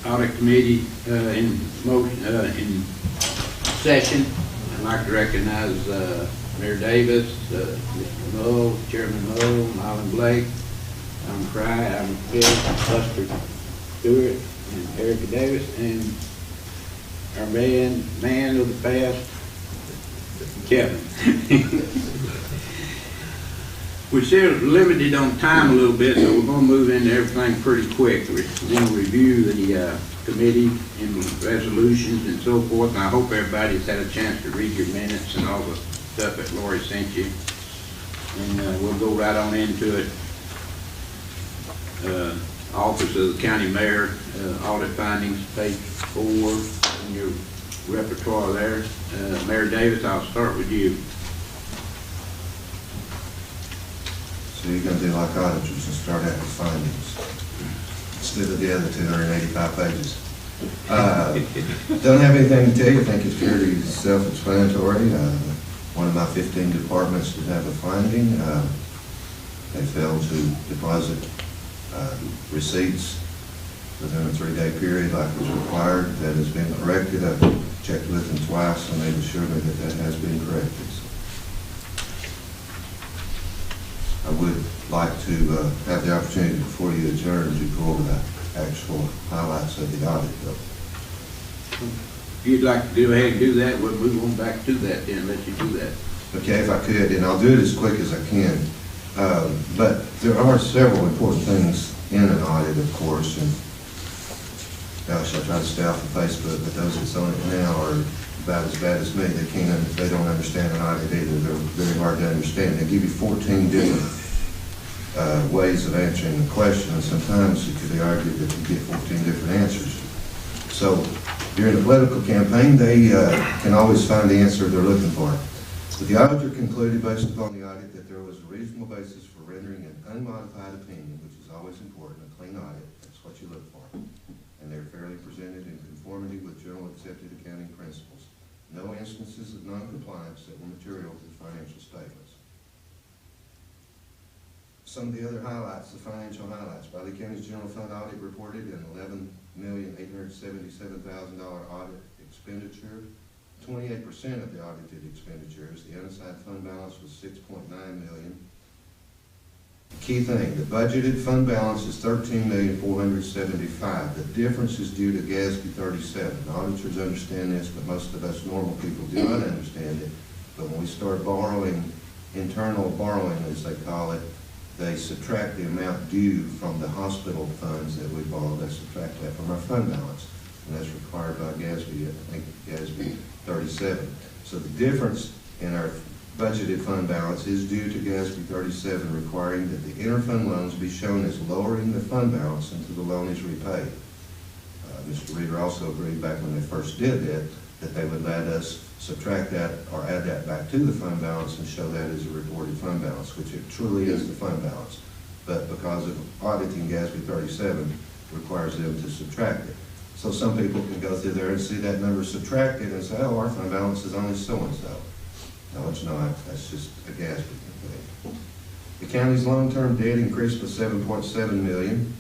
Audit Committee in motion, in session. I'd like to recognize Mayor Davis, Mr. Moe, Chairman Moe, Marlon Blake, Tom Fry, Alvin Fisk, Buster Stewart, and Erica Davis, and our man of the past, Kevin. We're still limited on time a little bit, so we're going to move into everything pretty quick. We're going to review the committee and resolutions and so forth, and I hope everybody's had a chance to read your minutes and all the stuff that Lori sent you. And we'll go right on into it. Office of the County Mayor, audit findings, page 4 in your repertoire there. Mayor Davis, I'll start with you. So you're going to do like auditors and start out with findings instead of the other 285 pages. Don't have anything to tell you. I think it's fairly self-explanatory. One of my 15 departments did have a finding. They failed to deposit receipts within a 3-day period like was required. That has been corrected. I've checked with them twice and they've assured me that that has been corrected. So I would like to have the opportunity before you adjourn to go over the actual highlights of the audit bill. If you'd like to go ahead and do that, we'll move on back to that then, let you do that. Okay, if I could, and I'll do it as quick as I can. But there are several important things in an audit, of course, and gosh, I try to stay off of Facebook, but those that's on it now are about as bad as me. They don't understand an audit either. They're very hard to understand. They give you 14 different ways of answering the question, and sometimes it could be argued that you get 14 different answers. So during a political campaign, they can always find the answer they're looking for. But the auditor concluded, based upon the audit, that there was a reasonable basis for rendering an unmodified opinion, which is always important. A clean audit, that's what you look for. And they're fairly presented in conformity with general accepted accounting principles. No instances of non-compliance that were material to the financial statements. Some of the other highlights, the financial highlights. Riley County's general fund audit reported an $11,877,000 audit expenditure. 28% of the audited expenditures. The unassigned fund balance was $6.9 million. Key thing, the budgeted fund balance is $13,475,000. The difference is due to GASB 37. Auditors understand this, but most of us normal people do not understand it. But when we start borrowing, internal borrowing as they call it, they subtract the amount due from the hospital funds that we borrow. They subtract that from our fund balance. And that's required by GASB, I think GASB 37. So the difference in our budgeted fund balance is due to GASB 37, requiring that the interfund loans be shown as lowering the fund balance until the loan is repaid. Mr. Reeder also agreed back when they first did that they would let us subtract that or add that back to the fund balance and show that as a reported fund balance, which it truly is the fund balance. But because of auditing, GASB 37 requires them to subtract it. So some people can go through there and see that number subtracted and say, oh, our fund balance is only so-and-so. No, it's not. That's just a GASB thing. The county's long-term debt increased to $7.7 million.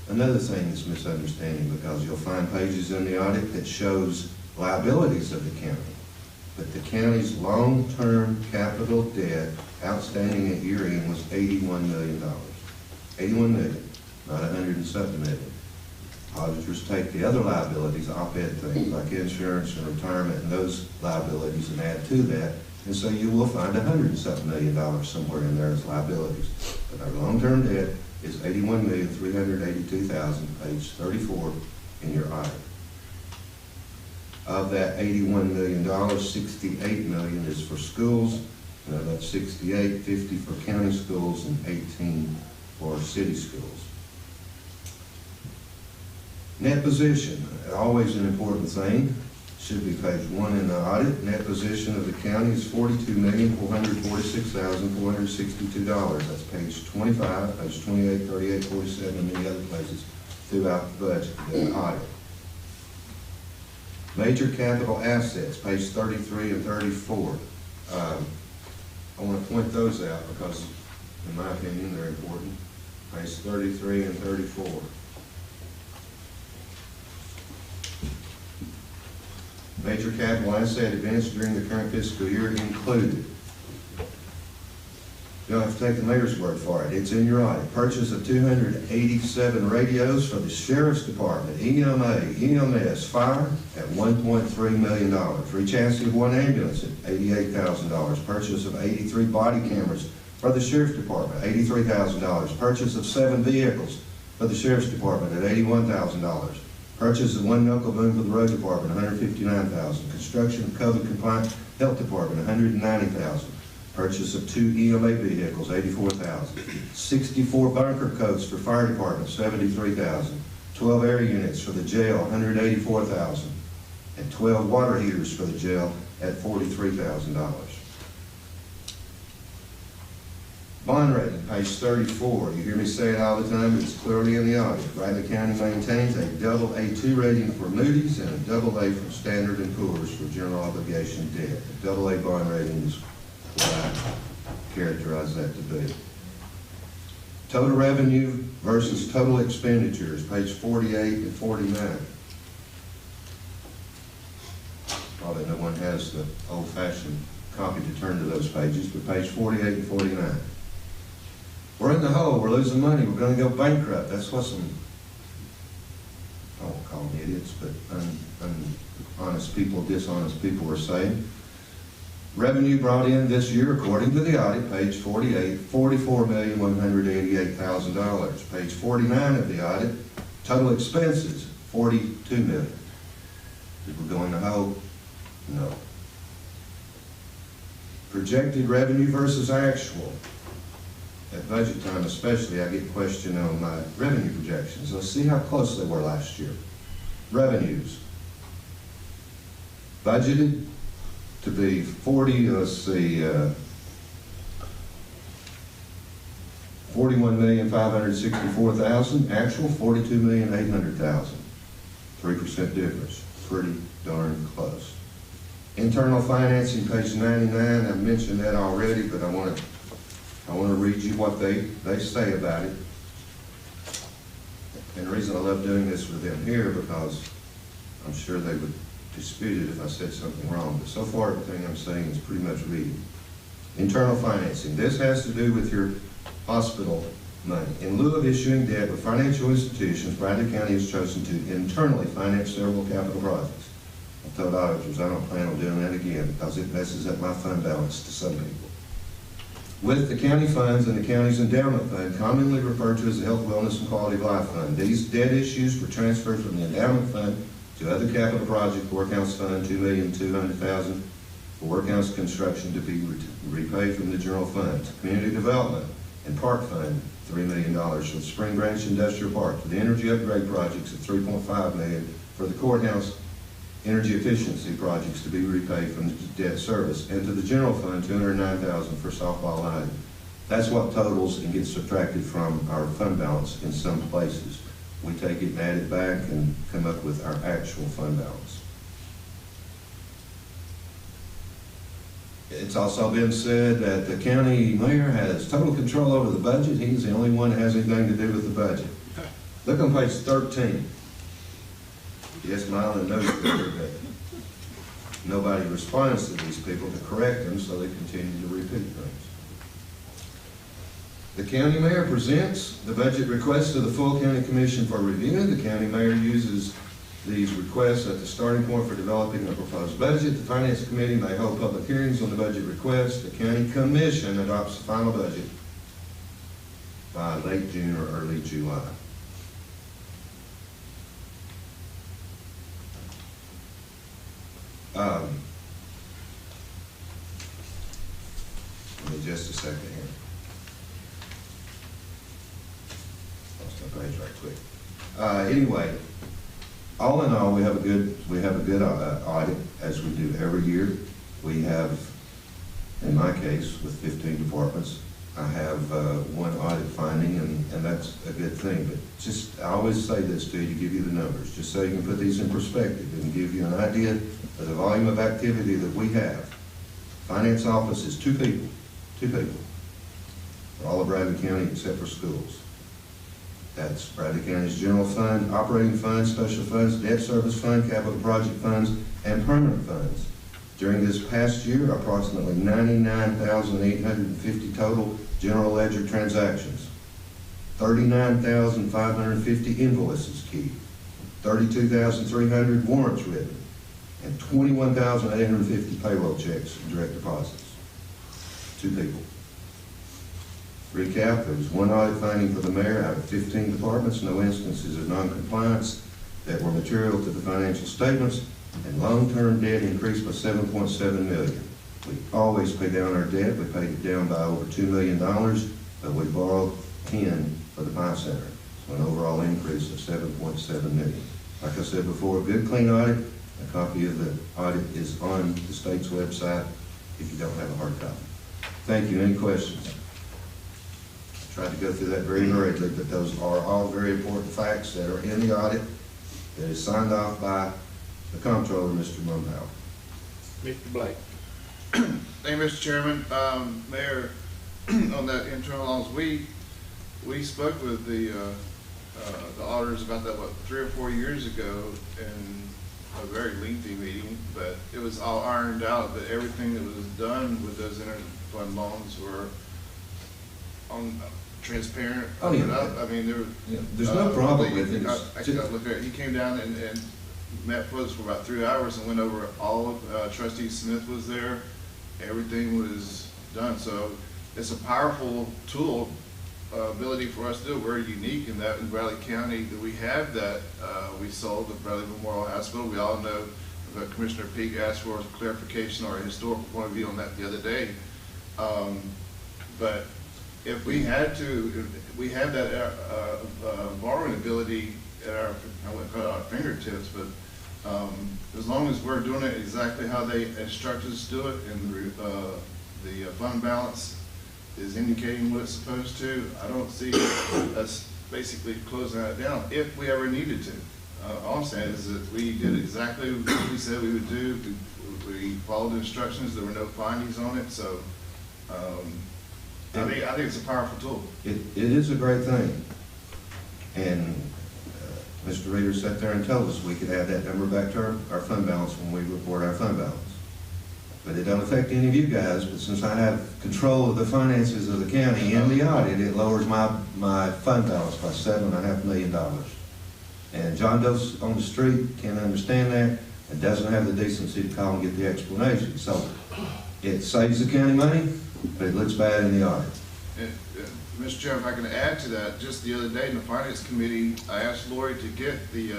Another thing that's misunderstanding, because you'll find pages in the audit that shows liabilities of the county. But the county's long-term capital debt outstanding at year-end was $81 million. $81 million, not 100 and something million. Auditors take the other liabilities, op-ed things like insurance and retirement and those liabilities and add to that. And so you will find $100 and something million somewhere in there as liabilities. But our long-term debt is $81,382,000, page 34 in your audit. Of that $81 million, $68 million is for schools. That's 68, 50 for county schools, and 18 for city schools. Net position, always an important thing. Should be page 1 in the audit. Net position of the county is $42,446,462. That's page 25, page 28, 38, 47, and many other places throughout the budget, the audit. Major capital assets, page 33 and 34. I want to point those out because, in my opinion, they're important. Page 33 and 34. Major capital asset events during the current fiscal year included. You don't have to take the mayor's word for it. It's in your audit. Purchase of 287 radios for the Sheriff's Department, EMA, EMS, fire at $1.3 million. Rechassis of one ambulance at $88,000. Purchase of 83 body cameras for the Sheriff's Department, $83,000. Purchase of 7 vehicles for the Sheriff's Department at $81,000. Purchase of one knuckle boom for the Road Department, $159,000. Construction of COVID compliant Health Department, $190,000. Purchase of 2 EMA vehicles, $84,000. 64 bunker coats for Fire Department, $73,000. 12 air units for the jail, $184,000. And 12 water heaters for the jail at $43,000. Bond rating, page 34. You hear me say it all the time, but it's clearly in the audit. Bradley County maintains a AA2 rating for Moody's and a AA from Standard & Poor's for general obligation debt. A AA bond rating is what I characterize that to be. Total revenue versus total expenditures, page 48 and 49. Probably no one has the old-fashioned copy to turn to those pages, but page 48 and 49. We're in the hole, we're losing money, we're going to go bankrupt. That's what some, I won't call them idiots, but honest people, dishonest people are saying. Revenue brought in this year, according to the audit, page 48, $44,188,000. Page 49 of the audit, total expenses, $42 million. Did we go in the hole? No. Projected revenue versus actual. At budget time especially, I get questioned on my revenue projections. Let's see how close they were last year. Revenues. Budgeted to be 41,564,000, actual 42,800,000. 3% difference, pretty darn close. Internal financing, page 99, I've mentioned that already, but I want to read you what they say about it. And the reason I love doing this with them here, because I'm sure they would dispute it if I said something wrong, but so far everything I'm saying is pretty much reading. Internal financing. This has to do with your hospital money. In lieu of issuing debt with financial institutions, Bradley County has chosen to internally finance several capital projects. I've told auditors I don't plan on doing that again because it messes up my fund balance to some people. With the county funds and the county's endowment fund, commonly referred to as the Health, Wellness, and Quality of Life Fund, these debt issues were transferred from the endowment fund to other capital projects. Workhouse Fund, $2,200,000 for workhouse construction to be repaid from the general fund. Community Development and Park Fund, $3 million for the Spring Branch Industrial Park. For the energy upgrade projects of $3.5 million for the courthouse energy efficiency projects to be repaid from the debt service. And to the general fund, $209,000 for softball line. That's what totals and gets subtracted from our fund balance in some places. We take it and add it back and come up with our actual fund balance. It's also been said that the county mayor has total control over the budget. He's the only one that has anything to do with the budget. Look on page 13. Yes, Mylan knows better, but nobody responds to these people to correct them, so they continue to repeat things. The county mayor presents the budget request to the full county commission for review. The county mayor uses these requests at the starting point for developing a proposed budget. The finance committee may hold public hearings on the budget request. The county commission adopts the final budget by late June or early July. Give me just a second here. Lost my page right quick. Anyway, all in all, we have a good audit, as we do every year. We have, in my case, with 15 departments, I have one audit finding, and that's a good thing. But just, I always say this to you to give you the numbers, just so you can put these in perspective and give you an idea of the volume of activity that we have. Finance office is two people for all of Bradley County except for schools. That's Bradley County's general fund, operating funds, special funds, debt service fund, capital project funds, and permanent funds. During this past year, approximately 99,850 total general ledger transactions, 39,550 invoices keyed, 32,300 warrants written, and 21,850 payroll checks and direct deposits. 2 people. Recap, there was 1 audit finding for the mayor out of 15 departments, no instances of non-compliance that were material to the financial statements, and long-term debt increased by $7.7 million. We always pay down our debt. We paid it down by over $2 million, but we borrowed 10 for the Pie Center. So an overall increase of $7.7 million. Like I said before, a good clean audit. A copy of the audit is on the state's website if you don't have a hard copy. Thank you. Any questions? Tried to go through that very hurriedly, but those are all very important facts that are in the audit that is signed off by the comptroller, Mr. Mumpower. Mr. Blake. Thank you, Mr. Chairman. Mayor, on that internal loans, we spoke with the auditors about that, 3 or 4 years ago in a very lengthy meeting, but it was all ironed out that everything that was done with those interfund loans were transparent. Oh, yeah. I mean, there's no problem with it. I got look at it. He came down and met with us for about 3 hours and went over all of, Trustee Smith was there. Everything was done. So it's a powerful tool, ability for us to do it. We're unique in that in Bradley County that we have that. We sold the Bradley Memorial Hospital. We all know that Commissioner Peake asked for clarification or a historical point of view on that the other day. But if we had to, we have that borrowing ability at our, I wouldn't call it our fingertips, but as long as we're doing it exactly how they instructed us to do it, and the fund balance is indicating what it's supposed to, I don't see us basically closing that down if we ever needed to. All I'm saying is that we did exactly what we said we would do. We followed the instructions. There were no findings on it, so I think it's a powerful tool. It is a great thing, and Mr. Reader sat there and told us we could add that number back to our fund balance when we report our fund balance. But it don't affect any of you guys, but since I have control of the finances of the county in the audit, it lowers my fund balance by $7.5 million. And John Doe on the street can't understand that and doesn't have the decency to call and get the explanation. So it saves the county money, but it looks bad in the audit. Mr. Chairman, if I can add to that, just the other day in the Finance Committee, I asked Lori to get the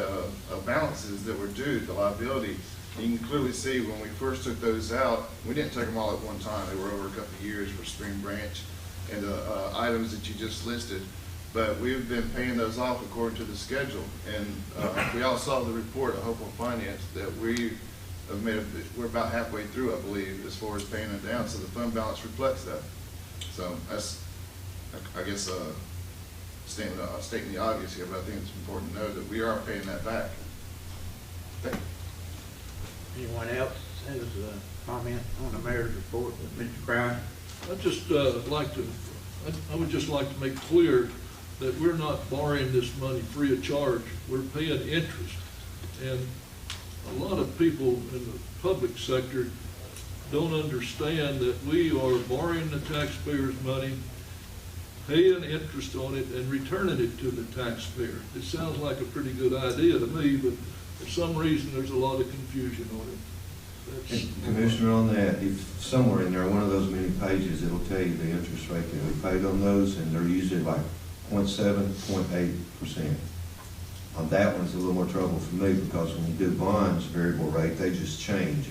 balances that were due, the liability. And you can clearly see when we first took those out, we didn't take them all at one time. They were over a couple of years for Spring Branch and the items that you just listed. But we've been paying those off according to the schedule. And we all saw the report of Hope on Finance that we have made we're about halfway through, I believe, as far as paying it down. So the fund balance reflects that. So that's, I guess, stating the obvious here, but I think it's important to know that we are paying that back. Thank you. Anyone else has a comment on the mayor's report? Mr. Crown? I would just like to make clear that we're not borrowing this money free of charge. We're paying interest. And a lot of people in the public sector don't understand that we are borrowing the taxpayers' money, paying interest on it, and returning it to the taxpayer. It sounds like a pretty good idea to me, but for some reason there's a lot of confusion on it. Commissioner, on that, if somewhere in there, one of those many pages, it'll tell you the interest rate that we paid on those, and they're usually like 0.7, 0.8%. On that one's a little more trouble for me because when you do bonds, variable rate, they just change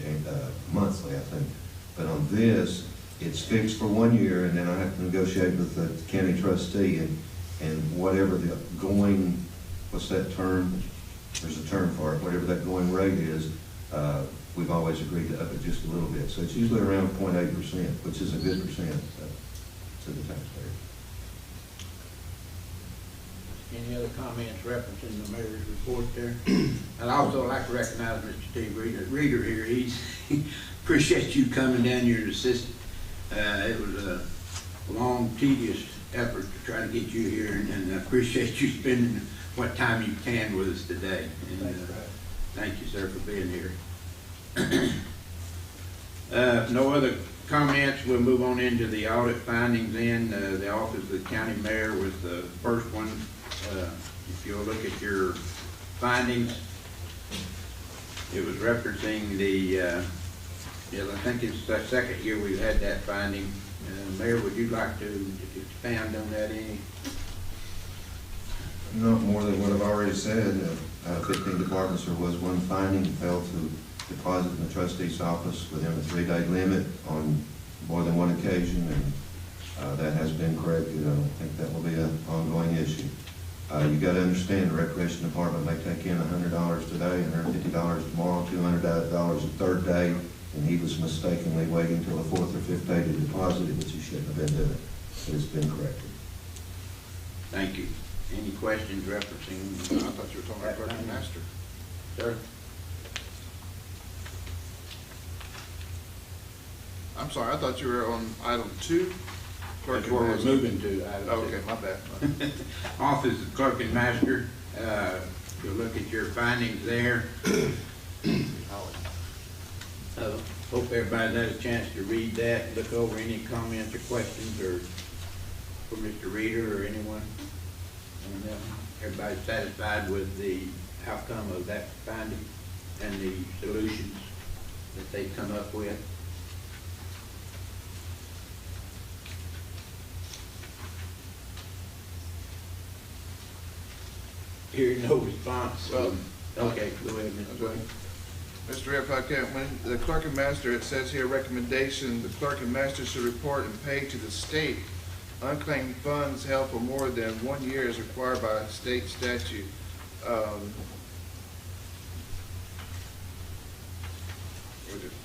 monthly, I think. But on this, it's fixed for 1 year, and then I have to negotiate with the county trustee, and whatever the going, what's that term? There's a term for it. Whatever that going rate is, we've always agreed to up it just a little bit. So it's usually around 0.8%, which is a good percent to the taxpayer. Any other comments referencing the mayor's report there? I'd also like to recognize Mr. Steve Reader here. He's appreciate you coming down here to assist. It was a long, tedious effort to try to get you here, and I appreciate you spending what time you can with us today. And, Thanks, Brad. thank you, sir, for being here. No other comments, we'll move on into the audit findings. The office of the county mayor was the first one. If you'll look at your findings, it was referencing the, I think it's the second year we've had that finding. Mayor, would you like to expand on that any? Not more than what I've already said. Out of 15 departments, there was one finding, failed to deposit in the trustee's office within a 3-day limit on more than one occasion, and that has been corrected. I don't think that will be an ongoing issue. You got to understand, the recreation department may take in $100 today, $150 tomorrow, $200 the third day, and he was mistakenly waiting till the 4th or 5th day to deposit it, which he shouldn't have been doing. But it's been corrected. Thank you. Any questions referencing? I thought you were talking about clerk and master. Sir? I'm sorry, I thought you were on item 2. Clerk That's and where we're master. moving to. Okay, my bad. Office of Clerk and Master, you'll look at your findings there. Hope everybody's had a chance to read that, look over any comments or questions or for Mr. Reader or anyone. And everybody's satisfied with the outcome of that finding and the solutions that they've come up with. Hearing no response. Well, Okay, go ahead, Mr. Blake. Mr. Mayor, if I can, when the clerk and master, it says here, recommendation, the clerk and master should report and pay to the state unclaimed funds held for more than 1 year as required by state statute. We'll just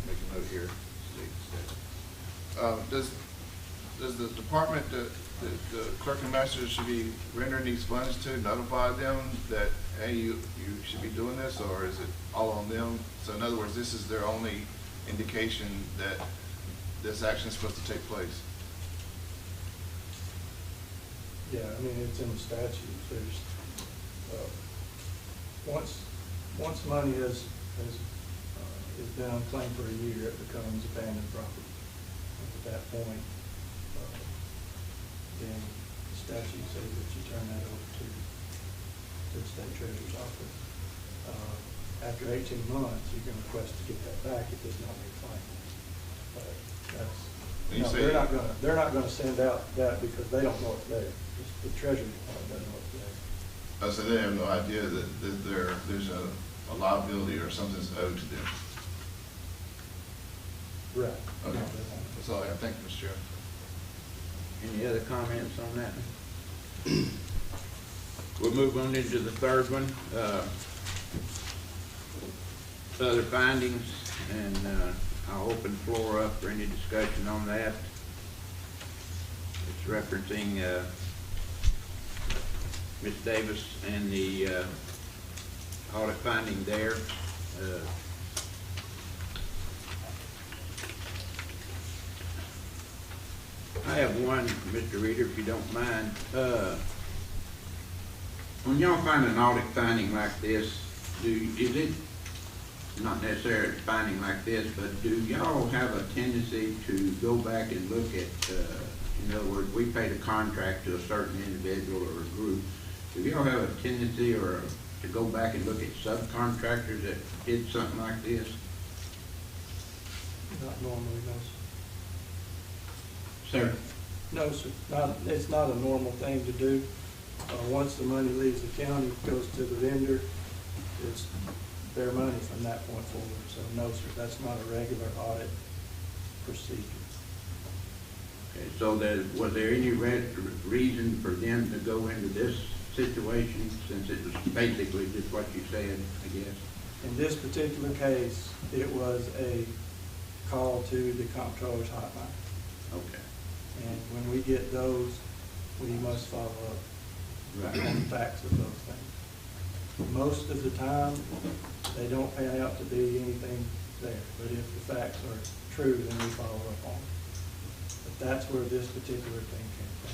make a note here, state statute. Does the department, the clerk and master should be rendering these funds to notify them that, hey, you should be doing this, or is it all on them? So in other words, this is their only indication that this action is supposed to take place. Yeah, I mean, it's in the statutes. There's, once money has been unclaimed for a year, it becomes abandoned property. And at that point, then the statute says that you turn that over to the state treasurer's office. After 18 months, you can request to get that back if it's not reclaimed. But that's, And you no, say- they're not gonna send out that because they don't know it's there. Just the treasury department doesn't know it's there. So they have no idea that there's a liability or something's owed to them. Right. Okay. No, they won't. That's all I have. Thank you, Mr. Chair. Any other comments on that? We'll move on into the third one. Other findings, and I'll open the floor up for any discussion on that. It's referencing Ms. Davis and the audit finding there. I have one, Mr. Reader, if you don't mind. When y'all find an audit finding like this, is it, not necessarily a finding like this, but do y'all have a tendency to go back and look at, in other words, we paid a contract to a certain individual or a group. Do y'all have a tendency or to go back and look at subcontractors that did something like this? Not normally, no, Sir? sir. No, sir. It's not a normal thing to do. Once the money leaves the county, it goes to the vendor, it's their money from that point forward. So no, sir, that's not a regular audit procedure. Okay, so was there any reason for them to go into this situation, since it was basically just what you said, I guess? In this particular case, it was a call to the comptroller's hotline. Okay. And when we get those, we must follow up on the facts of those things. Most of the time, they don't pan out to be anything there, but if the facts are true, then we follow up on it. But That's where this particular thing came from.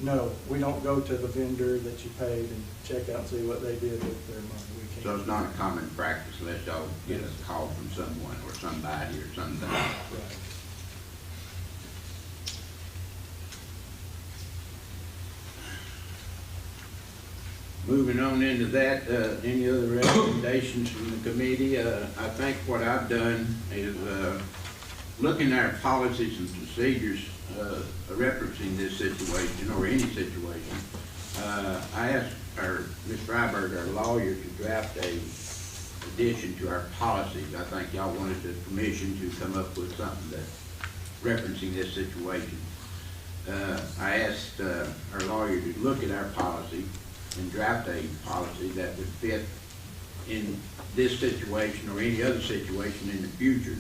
No, we don't go to the vendor that you paid and check out and see what they did with their money. We can't. So it's not a common practice unless y'all get a call from someone or somebody or something. Right. Moving on into that, any other recommendations from the committee? I think what I've done is, looking at our policies and procedures, referencing this situation or any situation, I asked Ms. Freiberg, our lawyer, to draft a addition to our policies. I think y'all wanted the commission to come up with something that referencing this situation. I asked our lawyer to look at our policy and draft a policy that would fit in this situation or any other situation in the future.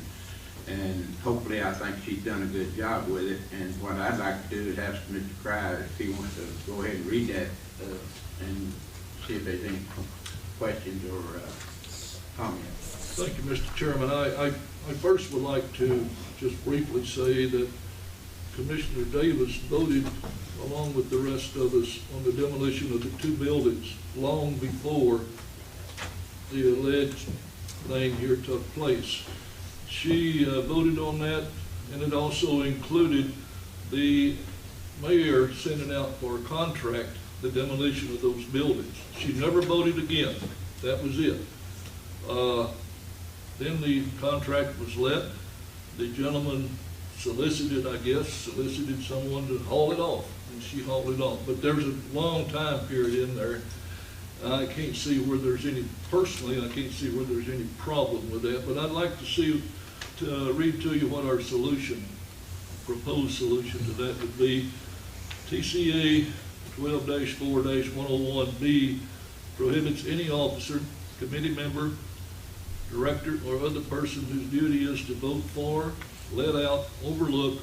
And hopefully, I think she's done a good job with it. And what I'd like to do is ask Mr. Cryer if he wants to go ahead and read that and see if there's any questions or comments. Thank you, Mr. Chairman. I first would like to just briefly say that Commissioner Davis voted, along with the rest of us, on the demolition of the two buildings long before the alleged thing here took place. She voted on that, and it also included the mayor sending out for a contract the demolition of those buildings. She never voted again. That was it. Then the contract was let. The gentleman solicited someone to haul it off, and she hauled it off. But there's a long time period in there. I can't see where there's any, personally, I can't see where there's any problem with that. But I'd like to read to you what our solution, proposed solution to that would be. TCA 12-4-101B prohibits any officer, committee member, director, or other person whose duty is to vote for, let out, overlook,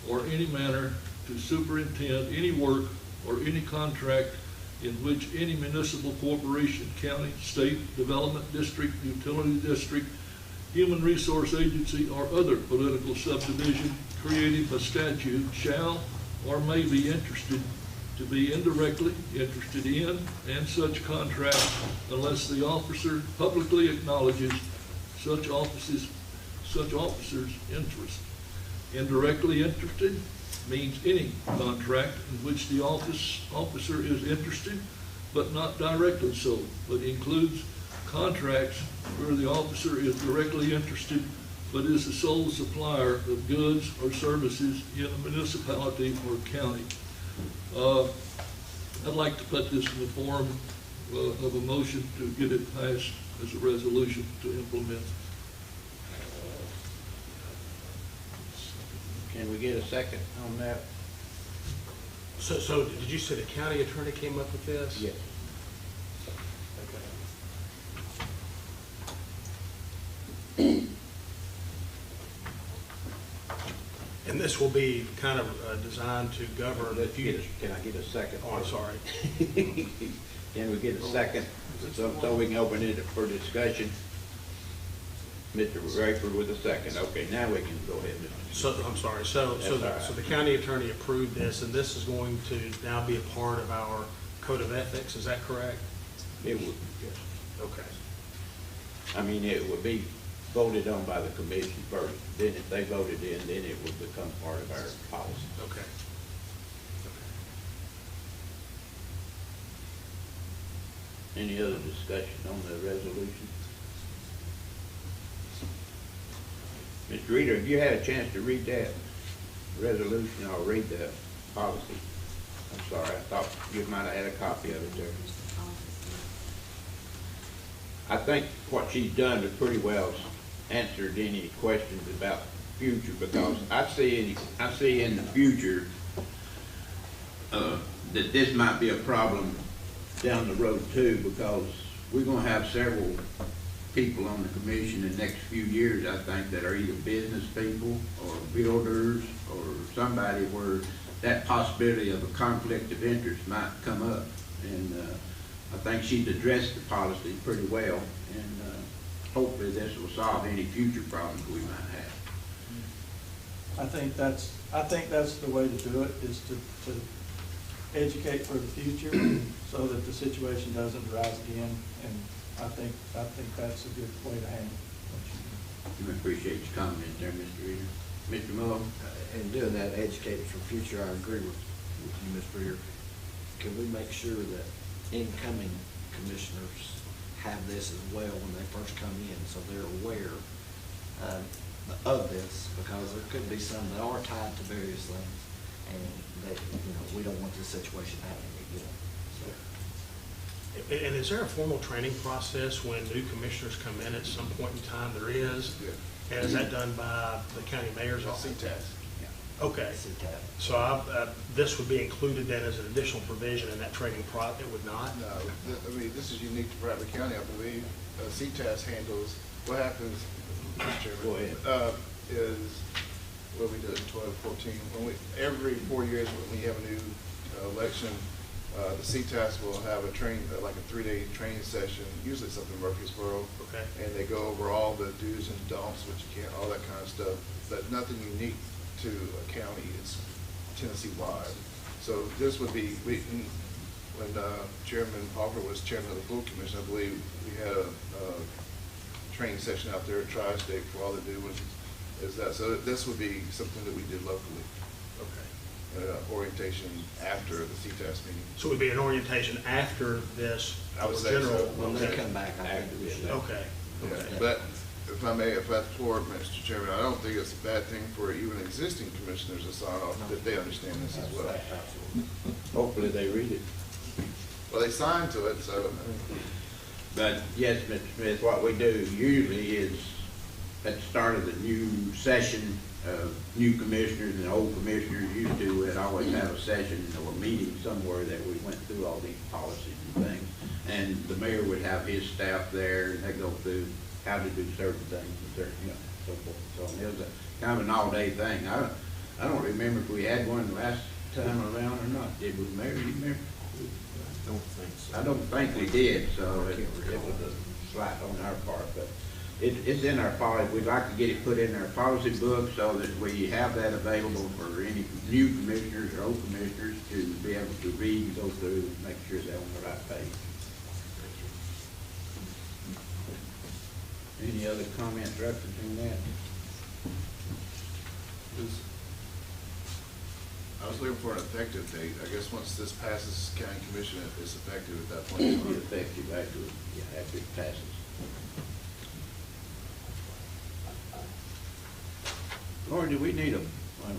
or any manner to superintend any work or any contract in which any municipal corporation, county, state, development district, utility district, human resource agency, or other political subdivision created by statute shall or may be interested to be indirectly interested in and such contract unless the officer publicly acknowledges such officer's interest. Indirectly interested means any contract in which the officer is interested, but not directly so, but includes contracts where the officer is directly interested, but is the sole supplier of goods or services in a municipality or county. I'd like to put this in the form of a motion to get it passed as a resolution to implement. Can we get a second on that? So did you say the county attorney came up with this? Yes. Okay. And this will be kind of designed to govern the future. Can I get a second? Oh, I'm sorry. Can we get a second, so we can open it for discussion? Mr. Rayford with a second. Okay, now we can go ahead. So, I'm sorry, so right. the county attorney approved this, and this is going to now be a part of our code of ethics, is that correct? It would, yes. Okay. I mean, it would be voted on by the commission first. Then if they voted in, then it would become part of our policy. Okay. Any other discussion on the resolution? Mr. Reader, have you had a chance to read that resolution or read the policy? I'm sorry, I thought you might have had a copy of it there. I think what she's done is pretty well answered any questions about future, because I see in the future that this might be a problem down the road too, because we're gonna have several people on the commission in the next few years, I think, that are either business people or builders or somebody where that possibility of a conflict of interest might come up. And I think she's addressed the policy pretty well, and hopefully this will solve any future problems we might have. I think that's the way to do it, is to educate for the future so that the situation doesn't arise again. And I think that's a good way to handle it. I appreciate your comment there, Mr. Reader. Mr. Mull? In doing that, educated for future, I agree with you, Mr. Reader. Can we make sure that incoming commissioners have this as well when they first come in, so they're aware of this? Because there could be some that are tied to various things, and that, we don't want this situation happening again. So, And is there a formal training process when new commissioners come in at some point in time? There is. Yeah. And is that done by the county mayor's office? CTAS. Okay. CTAP. So this would be included then as an additional provision in that training it would not? No, this is unique to Bradley County, I believe. CTAS handles, what happens, Mr. Chairman? Go ahead. Is, what we did in 12-14, every 4 years when we have a new election, the CTAS will have a like a 3-day training session, usually it's up in Murfreesboro. Okay. And they go over all the do's and don'ts, what you can't, all that kind of stuff, but nothing unique to a county, it's Tennessee-wide. So this would be, when Chairman Parker was chairman of the Pool Commission, I believe we had a training session out there at Tri-State for all the new ones. So this would be something that we did locally, Okay. orientation after the CTAS meeting. So it would be an orientation after this I would say general? so. When they come back, I think we should. Okay. Yeah, Okay. but if I may, if that's for Mr. Chairman, I don't think it's a bad thing for even existing commissioners to sign off, that they understand this as well. Hopefully they read it. Well, they signed to it, so. But yes, Mr. Smith, what we do usually is at the start of the new session, new commissioners and old commissioners used to, we'd always have a session or a meeting somewhere that we went through all these policies and things. And the mayor would have his staff there, and they go through how to do certain things and certain, so forth and so on. It was a kind of an all-day thing. I don't remember if we had one last time around or not. Did we, Mayor? You remember? Don't think so. I don't think we did, so it was a slight on our part, but it's in our policy. We'd like to get it put in our policy book so that we have that available for any new commissioners or old commissioners to be able to read and go through and make sure they're on the right page. Any other comments referencing that? I was looking for an effective date. I guess once this passes county commission, it's effective at that point. It'll be effective after it passes. Lord, do we need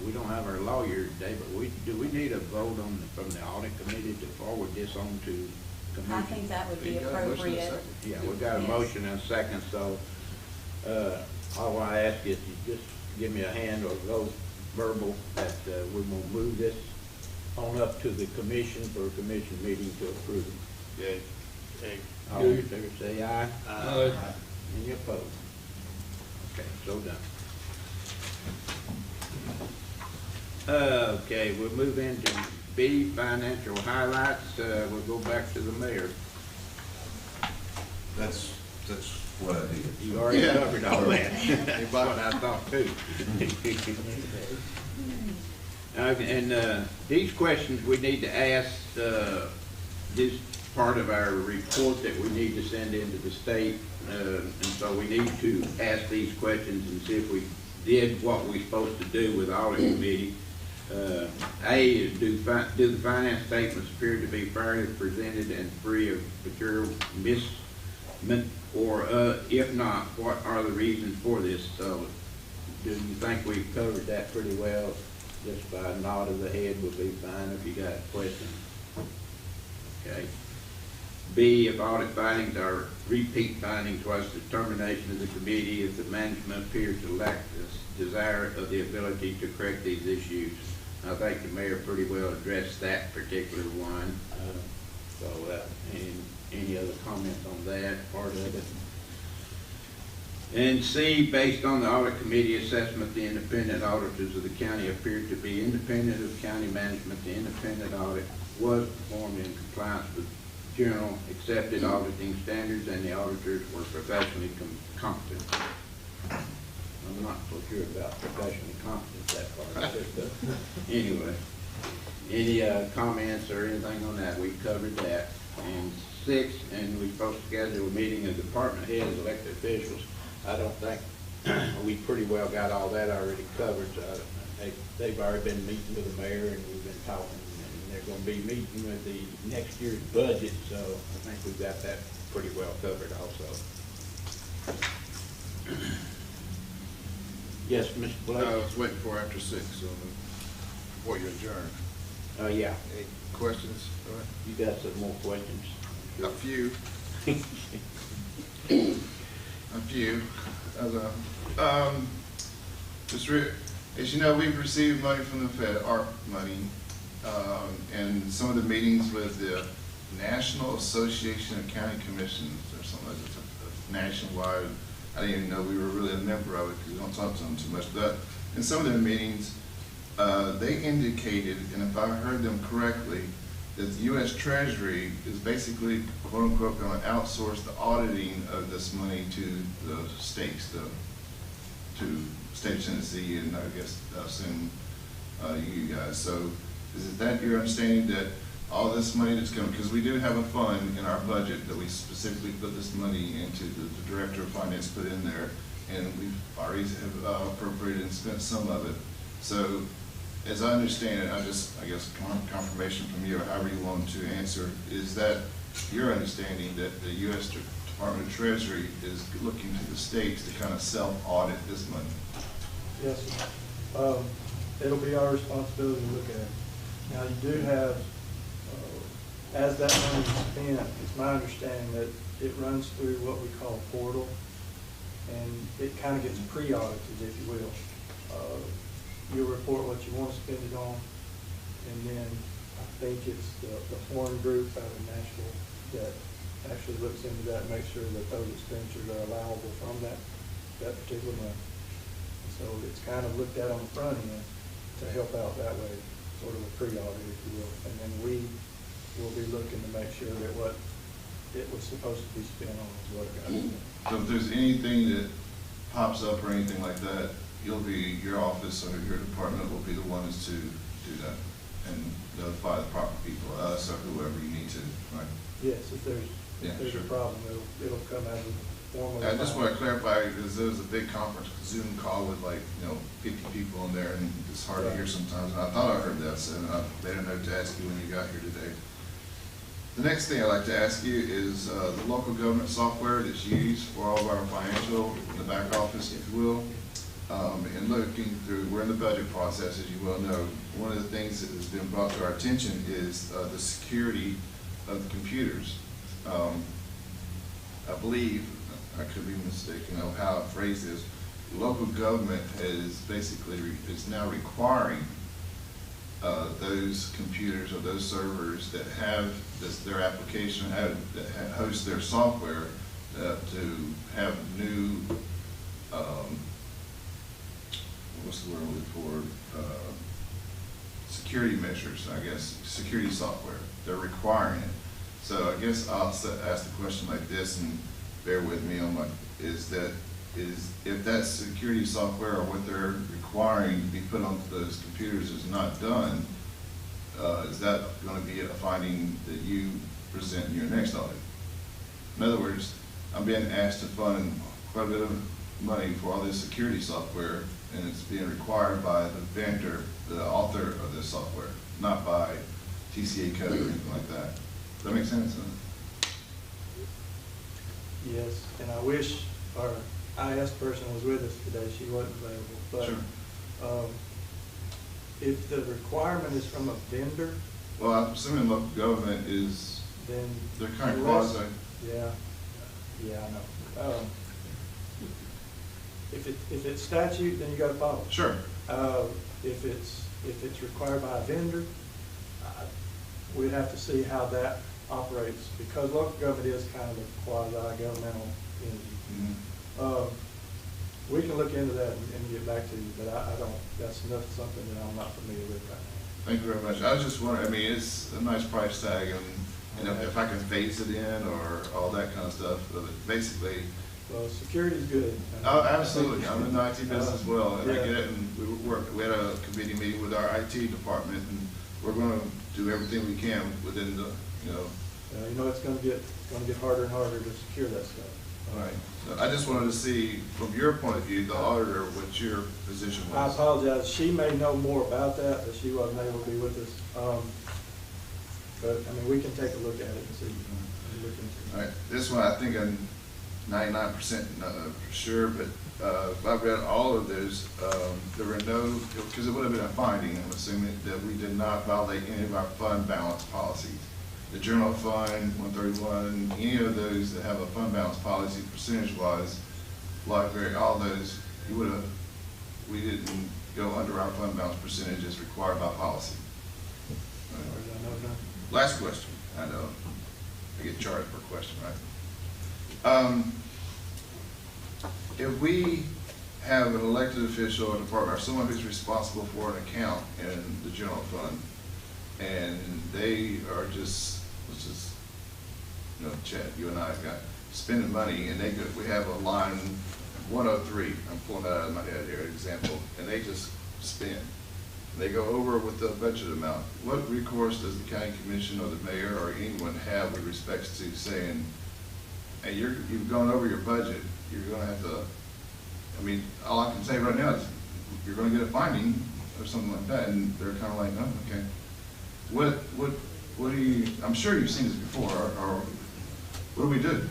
we don't have our lawyer today, but do we need a vote from the audit committee to forward this on to commission? I think that would be You got a motion and a appropriate. second? Yeah, we got a Yes. motion and a second, so, all I ask is you just give me a hand or go verbal that, we will move this on up to the commission for a commission meeting to approve. Yay. Okay. All in favor, say aye. Aye. Any opposed? Okay, so done. Okay, we'll move into B, financial highlights. We'll go back to the mayor. That's what I did. You already Yeah. covered all that. That's what I thought too. And these questions we need to ask, this part of our report that we need to send into the state. And so we need to ask these questions and see if we did what we're supposed to do with audit committee. A is do the finance statements appear to be fairly presented and free of material misstatement, or if not, what are the reasons for this? So do you think we've covered that pretty well? Just by a nod of the head would be fine if you got questions. Okay. B, if audit findings are repeat findings, what's the determination of the committee if the management appears to lack the desire of the ability to correct these issues? I think the mayor pretty well addressed that particular one. So any other comments on that part of it? And C, based on the audit committee assessment, the independent auditors of the county appeared to be independent of county management. The independent audit was performed in compliance with general accepted auditing standards, and the auditors were professionally competent. I'm not so sure about professional competence, that part of it, but anyway. Any comments or anything on that? We covered that. And 6, and we're supposed to schedule a meeting of department heads, elected officials. I don't think, we pretty well got all that already covered. They've already been meeting with the mayor, and we've been talking, and they're gonna be meeting with the next year's budget, so I think we've got that pretty well covered also. Yes, Mr. Blake? I was waiting for after 6, so before you adjourn. Yeah, Any questions? All right. you got some more questions? A few. A few. As you know, we've received money from the Fed, ARP money, and some of the meetings with the National Association of County Commissions, or something like that, nationwide. I didn't even know we were really a member of it because we don't talk to them too much. But in some of their meetings, they indicated, and if I heard them correctly, that the U.S. Treasury is basically, quote unquote, going to outsource the auditing of this money to the states, to state of Tennessee, and I guess soon you guys. So is that your understanding that all this money that's coming, because we do have a fund in our budget that we specifically put this money into, the Director of Finance put in there, and we've already have appropriated and spent some of it. So as I understand it, I guess confirmation from you, or however you want to answer, is that your understanding that the U.S. Department of Treasury is looking to the states to kind of self-audit this money? Yes, sir. It'll be our responsibility to look at it. Now, you do have, as that money is spent, it's my understanding that it runs through what we call a portal, and it kind of gets pre-audited, if you will. You'll report what you want to spend it on, and then I think it's the foreign group out of Nashville that actually looks into that and makes sure that those expenditures are allowable from that particular money. So it's kind of looked at on the front end to help out that way, sort of a pre-audit, if you will. And then we will be looking to make sure that what it was supposed to be spent on is what it got spent. So if there's anything that pops up or anything like that, your office or your department will be the ones to do that and notify the proper people, us or whoever you need to, right? Yes, if there's sure. a problem, it'll come as a formal. I just want to clarify, because there was a big conference Zoom call with 50 people in there, and it's hard to hear sometimes. And I thought I heard that, so I made a note to ask you when you got here today. The next thing I'd like to ask you is the local government software that's used for all of our financial, in the back office, if you will. And looking through, we're in the budget process, as you well know. One of the things that has been brought to our attention is the security of the computers. I believe, I could be mistaken of how I phrase this, local government is now requiring those computers or those servers that have their application, that host their software, to have new, what's the word I'm looking for? Security measures, I guess, security software. They're requiring it. So I guess I'll ask the question like this, and bear with me on if that security software or what they're requiring to be put onto those computers is not done, is that going to be a finding that you present in your next audit? In other words, I'm being asked to fund quite a bit of money for all this security software, and it's being required by the vendor, the author of this software, not by TCA code or anything like that. Does that make sense? Yes, and I wish our IS person was with us today. She wasn't available. But Sure. If the requirement is from a vendor, Well, I'm assuming local government is, then they're kind of unless- quasi. Yeah, I know. If it's statute, then you got to follow it. Sure. If it's required by a vendor, we'd have to see how that operates, because local government is kind of a quasi-governmental entity. Mhm. We can look into that and get back to you, but I don't, that's something that I'm not familiar with right now. Thank you very much. I was just wondering, I mean, it's a nice price tag, and if I can phase it in or all that kind of stuff, but basically, Well, security's good. Oh, absolutely, I'm in the IT business as well, and I Yeah. get it, and we had a committee meeting with our IT department, and we're gonna do everything we can within the, you know. You know, it's gonna get harder and harder to secure that stuff. Right. So I just wanted to see, from your point of view, the auditor, what your position I was. apologize, she may know more about that, but she wasn't able to be with us. But, I mean, we can take a look at it and see, and look into it. All right, this one, I think I'm 99% for sure, but if I read all of those, there were no, because it would have been a finding, I'm assuming, that we did not violate any of our fund balance policies. The general fund, 131, any of those that have a fund balance policy percentage-wise, library, all those, you would have, we didn't go under our fund balance percentage as required by policy. Or is that no, no? Last question, I know, I get charged per question, right? If we have an elected official or department, or someone who's responsible for an account in the general fund, and they are just, let's just, you know, Chad, you and I got spending money, and we have a line 103, I'm pulling that out of my head here, example, and they just spend. They go over with the budget amount. What recourse does the county commission or the mayor or anyone have with respects to saying, hey, you've gone over your budget, you're gonna have to, I mean, all I can say right now is you're gonna get a finding or something like that, and they're kind of like, oh, okay. What do you, I'm sure you've seen this before, or what do we do?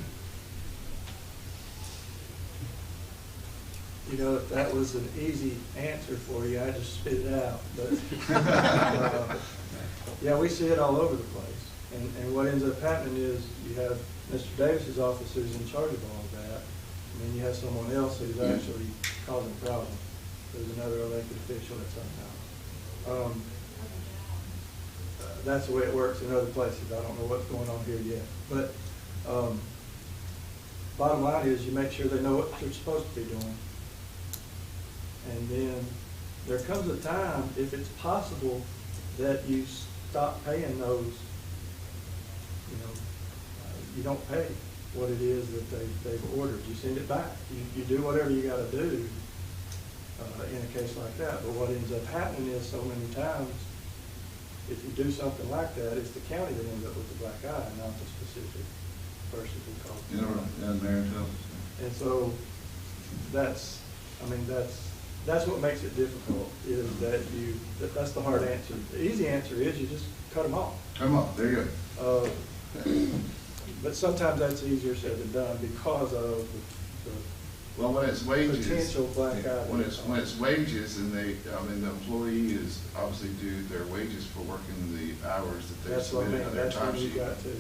You know, if that was an easy answer for you, I'd just spit it out, but, yeah, we see it all over the place. And what ends up happening is you have Mr. Davis's office who's in charge of all of that, and then you have someone else who's actually causing problems. There's another elected official at some time. That's the way it works in other places. I don't know what's going on here yet. But bottom line is you make sure they know what they're supposed to be doing. And then there comes a time, if it's possible, that you stop paying those, you know, you don't pay what it is that they've ordered. You send it back. You do whatever you got to do in a case like that. But what ends up happening is so many times, if you do something like that, it's the county that ends up with the black eye, not the specific person who caused it. Yeah, Mayor tells us. And so that's what makes it difficult, is that that's the hard answer. The easy answer is you just cut them off. Come on, there you go. But sometimes that's easier said than done because of the Well, when it's wages. potential black eye. When it's wages, and the employee is obviously due their wages for working the hours that they That's what I submitted mean, on their that's when time you sheet. got to,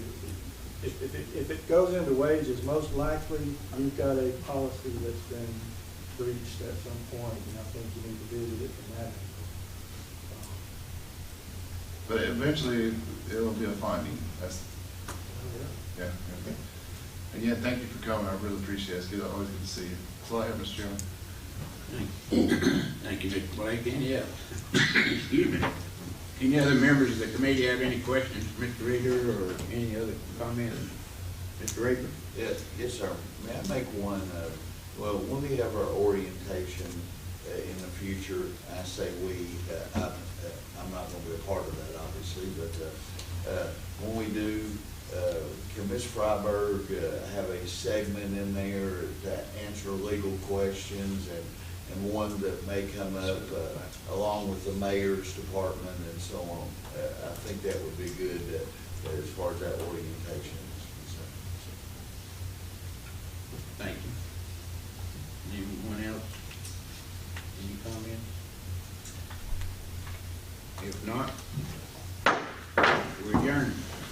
if it goes into wages, most likely you've got a policy that's been breached at some point, and I think you need to visit it from that angle. But eventually, it'll be a finding, that's, Yeah. yeah. And yeah, thank you for coming, I really appreciate it, it's good, always good to see you. That's all I have, Mr. Chairman. Thank you, Mr. Blake. Excuse me. Any other members of the committee have any questions, Mr. Reader, or any other comments? Mr. Raper? Yes, sir. May I make one, well, when we have our orientation in the future, I say we, I'm not going to be a part of that, obviously, but when we do, can Ms. Freiberg have a segment in there to answer legal questions and one that may come up along with the mayor's department and so on? I think that would be good as far as that orientation is concerned. Thank you. Anyone else? Any comments? If not, we're adjourned.